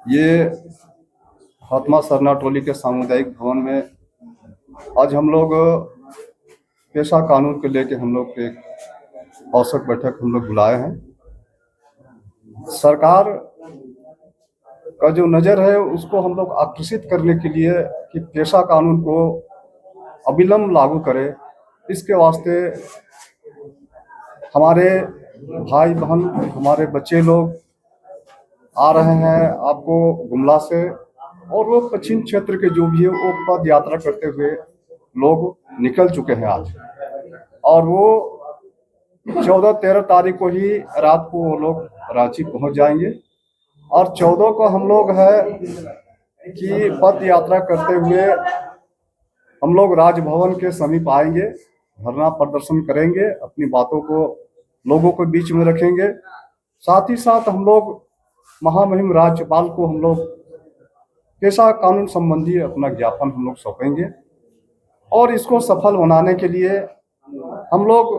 ये हातमा सरना टोली के सामुदायिक भवन में आज हम लोग पेशा कानून को लेके हम लोग एक औसत बैठक हम लोग बुलाए हैं। सरकार का जो नज़र है उसको हम लोग आकर्षित करने के लिए कि पेशा कानून को अविलंब लागू करे, इसके वास्ते हमारे भाई बहन, हमारे बच्चे लोग आ रहे हैं आपको गुमला से, और वो पश्चिम क्षेत्र के जो भी है वो पद यात्रा करते हुए लोग निकल चुके हैं आज, और वो 14-13 तारीख को ही रात को वो लोग रांची पहुंच जाएंगे। और 14 को हम लोग है कि पद यात्रा करते हुए हम लोग राजभवन के समीप आएंगे, धरना प्रदर्शन करेंगे, अपनी बातों को लोगों के बीच में रखेंगे। साथ ही साथ हम लोग महामहिम राज्यपाल को हम लोग पेशा कानून संबंधी अपना ज्ञापन हम लोग सौंपेंगे, और इसको सफल बनाने के लिए हम लोग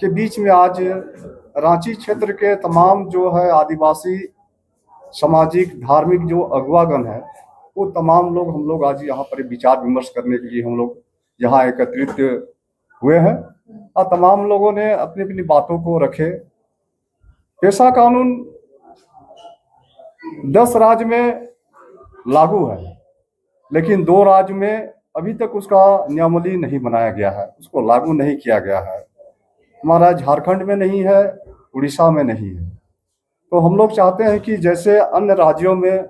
के बीच में आज रांची क्षेत्र के तमाम जो है आदिवासी सामाजिक धार्मिक जो अगुवागण है वो तमाम लोग हम लोग आज यहाँ पर विचार विमर्श करने के लिए हम लोग यहाँ एकत्रित हुए हैं, और तमाम लोगों ने अपनी अपनी बातों को रखे। पेशा कानून 10 राज्य में लागू है, लेकिन 2 राज्य में अभी तक उसका नियमावली नहीं बनाया गया है, उसको लागू नहीं किया गया है। हमारा झारखंड में नहीं है, उड़ीसा में नहीं है। तो हम लोग चाहते हैं कि जैसे अन्य राज्यों में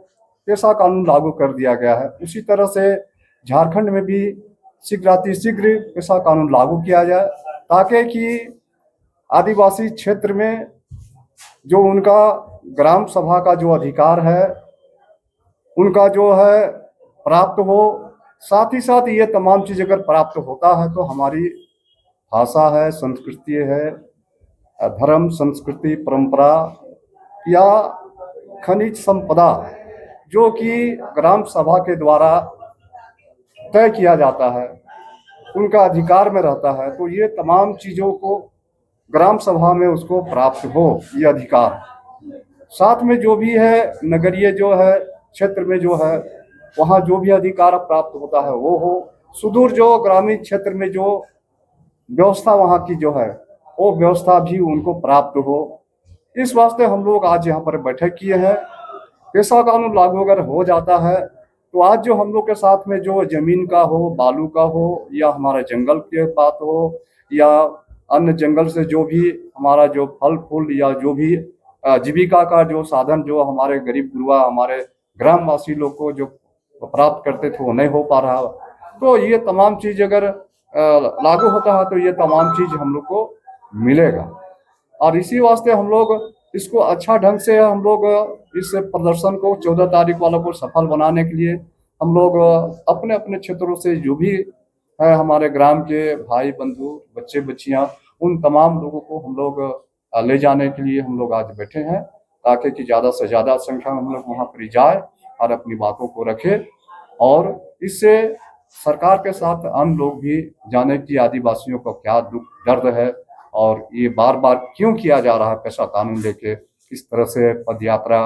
पेशा कानून लागू कर दिया गया है, उसी तरह से झारखंड में भी शीघ्र पेशा कानून लागू किया जाए, ताकि कि आदिवासी क्षेत्र में जो उनका ग्राम सभा का जो अधिकार है उनका जो है प्राप्त हो। साथ ही साथ ये तमाम चीज़ अगर प्राप्त होता है तो हमारी भाषा है, संस्कृति है, धर्म संस्कृति परंपरा या खनिज संपदा जो कि ग्राम सभा के द्वारा तय किया जाता है, उनका अधिकार में रहता है, तो ये तमाम चीज़ों को ग्राम सभा में उसको प्राप्त हो ये अधिकार। साथ में जो भी है नगरीय जो है क्षेत्र में जो है वहाँ जो भी अधिकार प्राप्त होता है वो हो। सुदूर जो ग्रामीण क्षेत्र में जो व्यवस्था वहाँ की जो है वो व्यवस्था भी उनको प्राप्त हो। इस वास्ते हम लोग आज यहाँ पर बैठक किए हैं। पेशा कानून लागू अगर हो जाता है तो आज जो हम लोग के साथ में जो जमीन का हो, बालू का हो, या हमारा जंगल के बात हो, या अन्य जंगल से जो भी हमारा जो फल फूल या जो भी जीविका का जो साधन जो हमारे गरीब गुरुआ हमारे ग्रामवासी लोग को जो प्राप्त करते थे वो नहीं हो पा रहा, तो ये तमाम चीज़ अगर लागू होता है तो ये तमाम चीज़ हम लोग को मिलेगा। और इसी वास्ते हम लोग इसको अच्छा ढंग से हम लोग इस प्रदर्शन को 14 तारीख वालों को सफल बनाने के लिए हम लोग अपने अपने क्षेत्रों से जो भी है हमारे ग्राम के भाई बंधु बच्चे बच्चियां उन तमाम लोगों को हम लोग ले जाने के लिए हम लोग आज बैठे हैं, ताकि कि ज़्यादा से ज़्यादा संख्या में हम लोग वहाँ पर जाए और अपनी बातों को रखे, और इससे सरकार के साथ अन्य लोग भी जाने की आदिवासियों का क्या दुख दर्द है और ये बार बार क्यों किया जा रहा है पेशा कानून लेके, इस तरह से पदयात्रा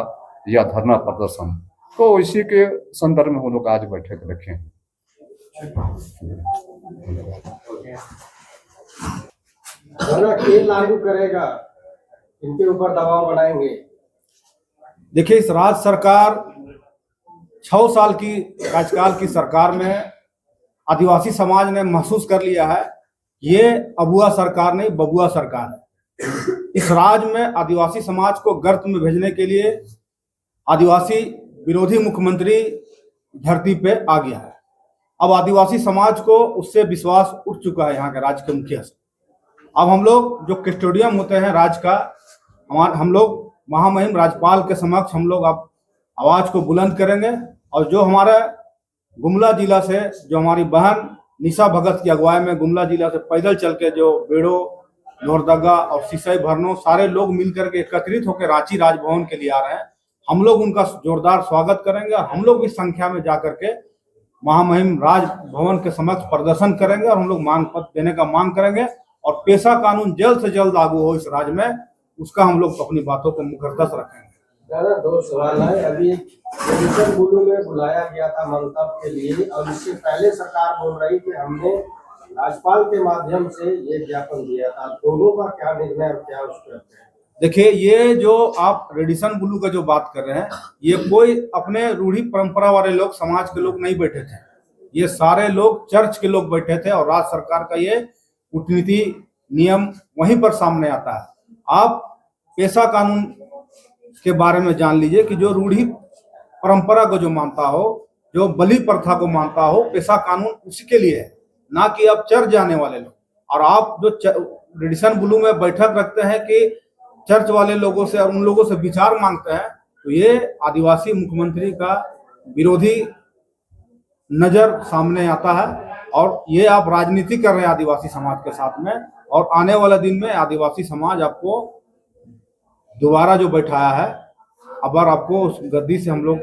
या धरना प्रदर्शन, तो इसी के संदर्भ में हम लोग आज बैठक रखे हैं। लागू करेगा, इनके ऊपर दबाव बनाएंगे। देखिए, इस राज्य सरकार 6 साल की कार्यकाल की सरकार में आदिवासी समाज ने महसूस कर लिया है ये अबुआ सरकार नहीं बबुआ सरकार है। इस राज्य में आदिवासी समाज को गर्त में भेजने के लिए आदिवासी विरोधी मुख्यमंत्री धरती पे आ गया है। अब आदिवासी समाज को उससे विश्वास उठ चुका है यहाँ के राज्य के मुखिया से। अब हम लोग जो कस्टोडियन होते हैं राज्य का, हम लोग महामहिम राज्यपाल के समक्ष हम लोग अब आवाज को बुलंद करेंगे, और जो हमारा गुमला जिला से जो हमारी बहन निशा भगत की अगुवाई में गुमला जिला से पैदल चल के जो बेड़ो, लोहरदगा और सिसई भरनो सारे लोग मिलकर के एकत्रित होकर रांची राजभवन के लिए आ रहे हैं, हम लोग उनका जोरदार स्वागत करेंगे, और हम लोग इस संख्या में जाकर के महामहिम राजभवन के समक्ष प्रदर्शन करेंगे, और हम लोग मांग पत्र देने का मांग करेंगे, और पेशा कानून जल्द से जल्द लागू हो इस राज्य में, उसका हम लोग अपनी बातों को मुकर्दस रखेंगे। दादा दो सवाल है। अभी एडिशन बुलू में बुलाया गया था मंतव्य के लिए, और इससे पहले सरकार बोल रही कि हमने राज्यपाल के माध्यम से ये ज्ञापन दिया था। दोनों का क्या निर्णय और क्या उस पर? देखिए, ये जो आप रेडिशन ब्लू का जो बात कर रहे हैं, ये कोई अपने रूढ़ी परंपरा वाले लोग, समाज के लोग नहीं बैठे थे। ये सारे लोग चर्च के लोग बैठे थे, और राज्य सरकार का ये कूटनीति नियम वहीं पर सामने आता है। आप पेशा कानून के बारे में जान लीजिए कि जो रूढ़ी परंपरा को जो मानता हो, जो बलि प्रथा को मानता हो, पेशा कानून उसी के लिए है, ना कि अब चर्च जाने वाले लोग। और आप जो रेडिशन ब्लू में बैठक रखते हैं कि चर्च वाले लोगों से और उन लोगों से विचार मांगते हैं, तो ये आदिवासी मुख्यमंत्री का विरोधी नजर सामने आता है। और ये आप राजनीति कर रहे हैं आदिवासी समाज के साथ में, और आने वाले दिन में आदिवासी समाज आपको दोबारा जो बैठाया है, अबर आपको उस गद्दी से हम लोग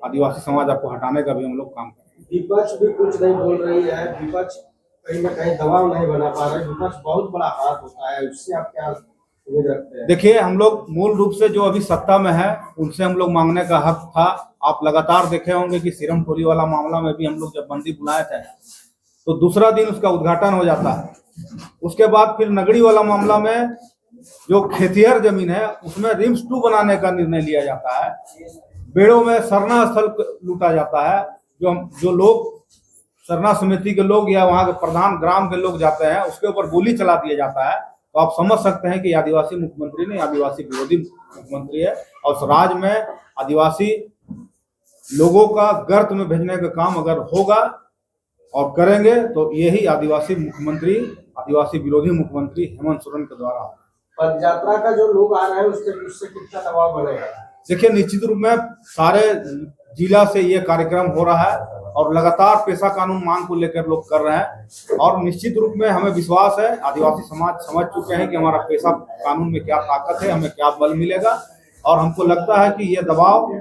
आदिवासी समाज आपको हटाने का भी हम लोग काम करेंगे। विपक्ष भी कुछ नहीं बोल रही है, विपक्ष कहीं ना कहीं दबाव नहीं बना पा रहे। विपक्ष बहुत बड़ा हाथ होता है, उससे आप क्या उम्मीद रखते हैं? देखिए, हम लोग मूल रूप से जो अभी सत्ता में है उनसे हम लोग मांगने का हक था। आप लगातार देखे होंगे कि सीरम टोली वाला मामला में भी हम लोग जब बंदी बुलाए थे, तो दूसरा दिन उसका उद्घाटन हो जाता है। उसके बाद फिर नगड़ी वाला मामला में जो खेतिहर जमीन है उसमें रिम्स 2 बनाने का निर्णय लिया जाता है। बेड़ों में सरना स्थल लूटा जाता है। जो लोग सरना समिति के लोग या वहाँ के प्रधान ग्राम के लोग जाते हैं, उसके ऊपर गोली चला दिया जाता है। तो आप समझ सकते हैं कि आदिवासी मुख्यमंत्री नहीं, आदिवासी विरोधी मुख्यमंत्री है। और उस राज्य में आदिवासी लोगों का गर्त में भेजने का काम अगर होगा और करेंगे, तो यही आदिवासी मुख्यमंत्री, आदिवासी विरोधी मुख्यमंत्री हेमंत सोरेन के द्वारा। पद यात्रा का जो लोग आ रहे हैं उससे कितना दबाव बनेगा? देखिए, निश्चित रूप में सारे जिला से ये कार्यक्रम हो रहा है, और लगातार पेशा कानून मांग को लेकर लोग कर रहे हैं। और निश्चित रूप में हमें विश्वास है, आदिवासी समाज समझ चुके हैं कि हमारा पेशा कानून में क्या ताकत है, हमें क्या बल मिलेगा। और हमको लगता है कि ये दबाव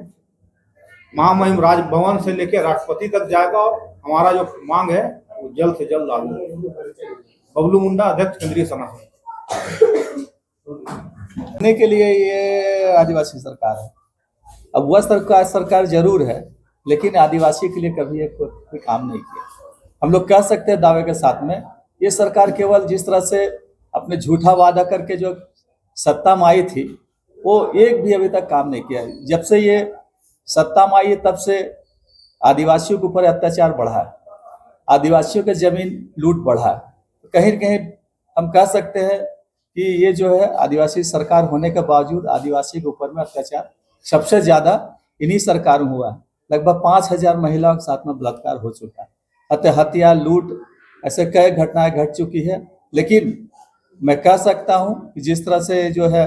महामहिम राजभवन से लेकर राष्ट्रपति तक जाएगा, और हमारा जो मांग है वो जल्द से जल्द लागू होगा। बबलू मुंडा, अध्यक्ष केंद्रीय समिति। करने के लिए ये आदिवासी सरकार है। अब वह सरकार जरूर है, लेकिन आदिवासी के लिए कभी एक कोई काम नहीं किया। हम लोग कह सकते हैं दावे के साथ में, ये सरकार केवल जिस तरह से अपने झूठा वादा करके जो सत्ता में आई थी, वो एक भी अभी तक काम नहीं किया है। जब से ये सत्ता में आई है, तब से आदिवासियों के ऊपर अत्याचार बढ़ा है, आदिवासियों के जमीन लूट बढ़ा है। कहीं न कहीं हम कह सकते हैं कि ये जो है आदिवासी सरकार होने के बावजूद आदिवासी के ऊपर में अत्याचार सबसे ज्यादा इन्हीं सरकार में हुआ है। लगभग 5000 महिलाओं के साथ में बलात्कार हो चुका है, हत्या, लूट, ऐसे कई घटनाएं घट चुकी है। लेकिन मैं कह सकता हूं कि जिस तरह से जो है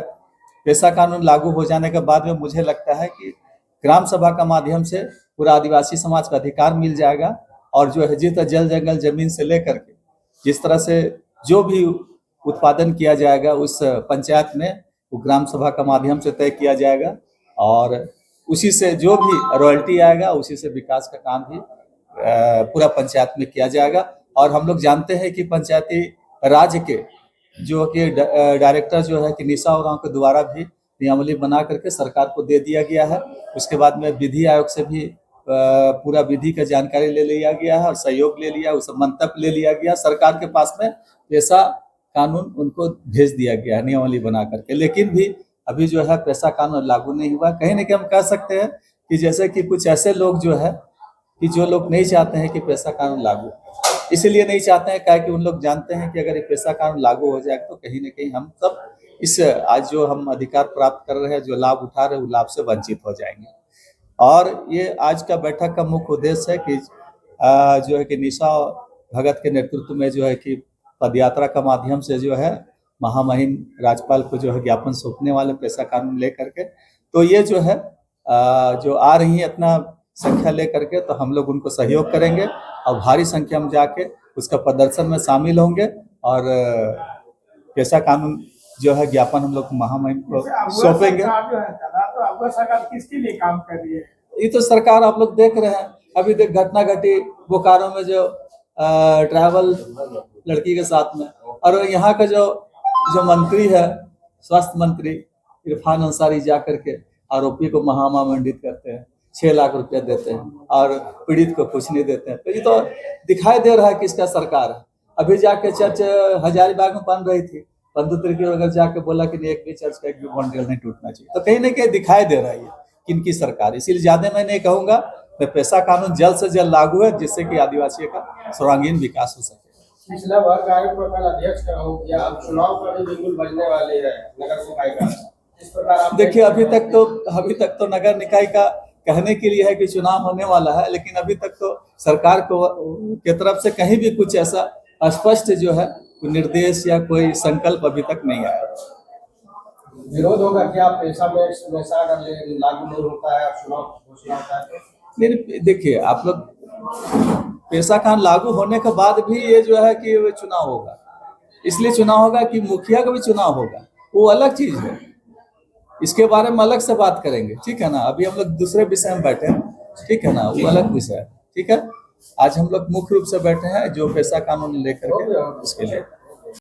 पेशा कानून लागू हो जाने के बाद में मुझे लगता है कि ग्राम सभा का माध्यम से पूरा आदिवासी समाज का अधिकार मिल जाएगा। और जो है जितना जल जंगल जमीन से लेकर के जिस तरह से जो भी उत्पादन किया जाएगा उस पंचायत में, वो ग्राम सभा का माध्यम से तय किया जाएगा, और उसी से जो भी रॉयल्टी आएगा उसी से विकास का काम भी पूरा पंचायत में किया जाएगा। और हम लोग जानते हैं कि पंचायती राज के जो कि डायरेक्टर जो है कि निशा उरांव के द्वारा भी नियमावली बना करके सरकार को दे दिया गया है। उसके बाद में विधि आयोग से भी पूरा विधि का जानकारी ले लिया गया है और सहयोग ले लिया, उसे मंतव्य ले लिया गया। सरकार के पास में पेशा कानून उनको भेज दिया गया है नियमावली बना करके, लेकिन भी अभी जो है पेशा कानून लागू नहीं हुआ। कहीं ना कहीं हम कह सकते हैं कि जैसे कि कुछ ऐसे लोग जो है कि जो लोग नहीं चाहते हैं कि पेशा कानून लागू, इसलिए नहीं चाहते हैं क्या कि उन लोग जानते हैं कि अगर ये पेशा कानून लागू हो जाएगा तो कहीं ना कहीं हम सब इस आज जो हम अधिकार प्राप्त कर रहे हैं, जो लाभ उठा रहे हैं, वो लाभ से वंचित हो जाएंगे। और ये आज का बैठक का मुख्य उद्देश्य है कि जो है कि निशा भगत के नेतृत्व में जो है कि पदयात्रा का माध्यम से जो है महामहिम राज्यपाल को जो है ज्ञापन सौंपने वाले पेशा कानून लेकर के, तो ये जो है जो आ रही है इतना संख्या लेकर के, तो हम लोग उनको सहयोग करेंगे और भारी संख्या में जाके उसका प्रदर्शन में शामिल होंगे। और पेशा कानून जो है ज्ञापन हम लोग महामहिम को सौंपेंगे। तो आपका सरकार किसके लिए काम कर रही है? ये तो सरकार आप लोग देख रहे हैं, अभी देख घटना घटी बोकारो में जो ट्रैवल लड़की के साथ में, और यहाँ का जो मंत्री है स्वास्थ्य मंत्री इरफान अंसारी जा करके आरोपी को महामंडित करते हैं, 6 लाख रुपया देते हैं और पीड़ित को कुछ नहीं देते हैं। तो ये तो दिखाई दे रहा है किसका सरकार है। अभी जाके चर्च हजारीबाग में बन रही थी, बंधु तिर्की अगर जाके बोला कि नहीं, एक भी चर्च का एक भी बॉन्डियल नहीं टूटना चाहिए, तो कहीं ना कहीं दिखाई दे रहा है किनकी सरकार। इसीलिए ज्यादा मैं नहीं कहूंगा, मैं पेशा कानून जल्द से जल्द लागू है, जिससे कि आदिवासियों का सर्वांगीण विकास हो सके। पिछला वर्ग आयोग को कल अध्यक्ष का हो गया, अब चुनाव का भी बिल्कुल बजने वाले हैं नगर निकाय का। इस प्रकार आप देखिए, अभी तक तो नगर निकाय का कहने के लिए है कि चुनाव होने वाला है, लेकिन अभी तक तो सरकार को के तरफ से कहीं भी कुछ ऐसा स्पष्ट जो है निर्देश या कोई संकल्प अभी तक नहीं आया। विरोध होगा क्या? पेशा में नशा अगर लागू नहीं होता है, चुनाव घोषणा होता है तो? नहीं, देखिए आप लोग, पेशा कानून लागू होने के बाद भी ये जो है कि चुनाव होगा, इसलिए चुनाव होगा कि मुखिया का भी चुनाव होगा, वो अलग चीज है, इसके बारे में अलग से बात करेंगे, ठीक है ना। अभी हम लोग दूसरे विषय में बैठे हैं, ठीक है ना, वो अलग विषय है, ठीक है। आज हम लोग मुख्य रूप से बैठे हैं जो पेशा कानून लेकर के इसके लिए।